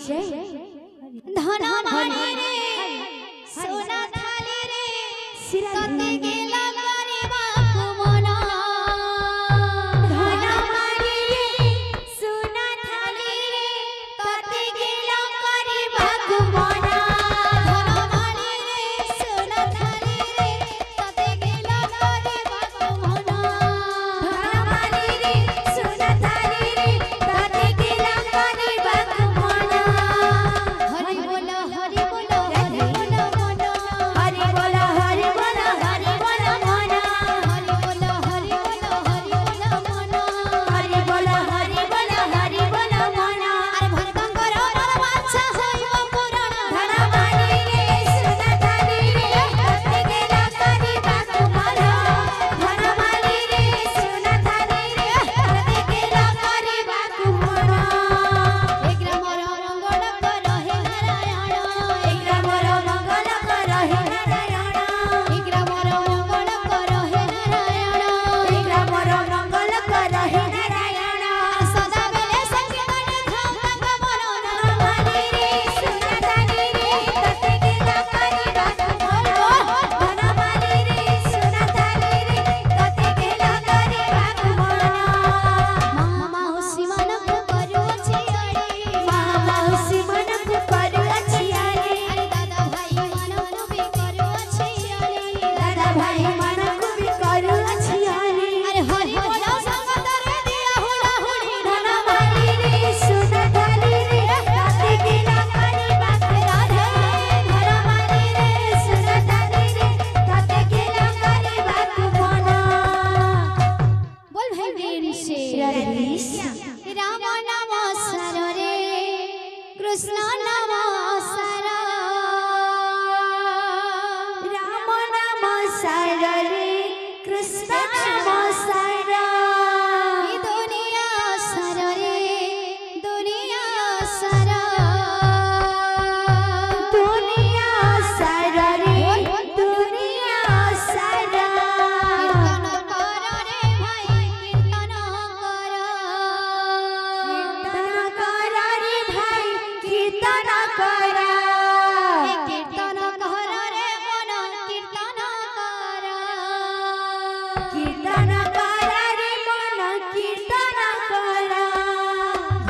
धन मानी रे सोना थाली रे तते गेला करबा कुमना धन मानी रे सोना थाली रे तते गेला करबा कुमना धन मानी रे सोना थाली रे तते गेला करबा कुमना धन मानी रे सोना थाली रे तते गेला करबा कुमना हरि बोलो हरि बोलो हरि बोलो मना हरि बोलो हरि बोलो हरि बोलो मना हरि बोलो हरि बोलो हरि बोलो मना हरि बोलो हरि बोलो हरि बोलो मना अरे भरगंगर बादशाह होइबो पुराण धन मानी रे सोना थाली रे तते गेला करबा कुमना धन मानी रे सोना थाली रे तते गेला करबा कुमना एक ग्रामर मंगल कर हे नारायण एक ग्रामर मंगल कर हे नारायण एक ग्रामर मंगल कर हे नारायण एक ग्रामर मंगल कर हे नारायण सदा बेले संकीर्तन धाम तंग मन धन मानी रे सोना थाली रे तते गेला करबा कुमना धन मानी रे सोना थाली रे तते गेला करबा कुमना माउसी मनक करूछि अरे माउसी मनक करूछि अरे दादा भाई मनक भी करूछि अरे दादा भाई मनक भी करूछि अरे हरि बोलो संगत रे दिया हुला हुली धन मानी रे सोना थाली रे तते गेला करबा राधे धन मानी रे सोना थाली रे तते गेला करबा कुमना बोल भाई वीर से राम नाम सर रे कृष्ण नाम सर राम नाम सर रे कृष्ण नाम सर दुनिया सर रे दुनिया सर दुनिया सर रे दुनिया सर कीर्तन कर रे भाई कीर्तन कर रे भाई कीर्तन कर कीर्तन कर रे मन कीर्तन कर कीर्तन कर रे मन कीर्तन कर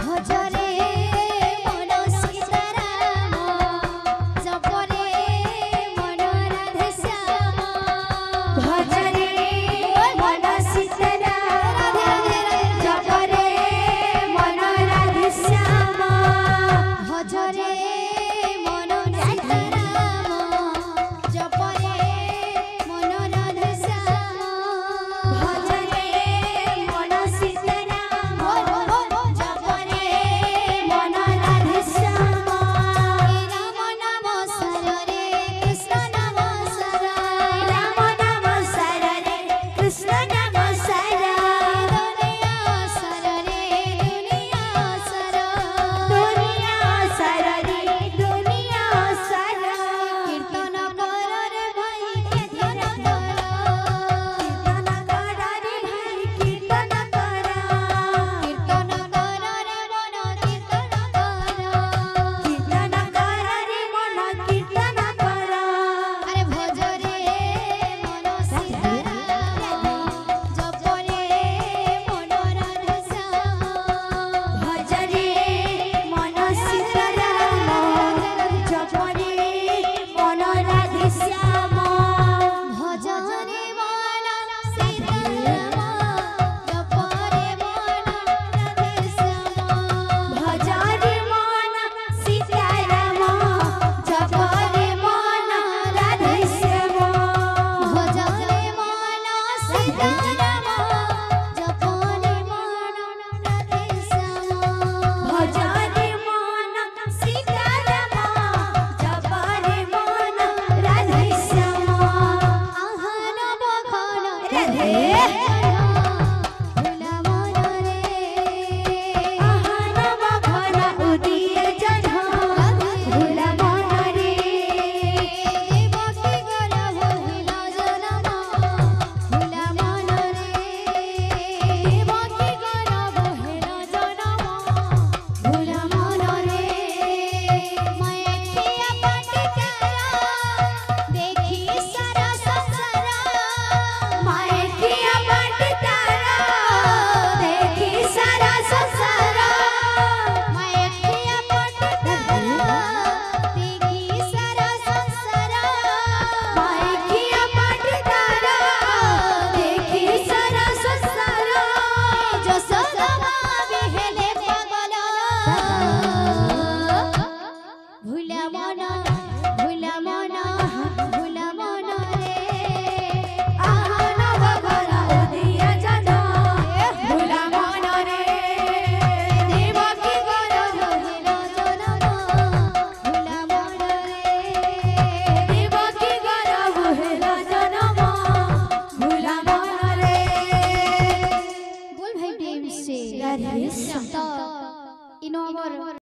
भज रे मन सीताराम जप रे मन राधे श्याम भज रे मन सीताराम जप रे मन राधे श्याम भज रे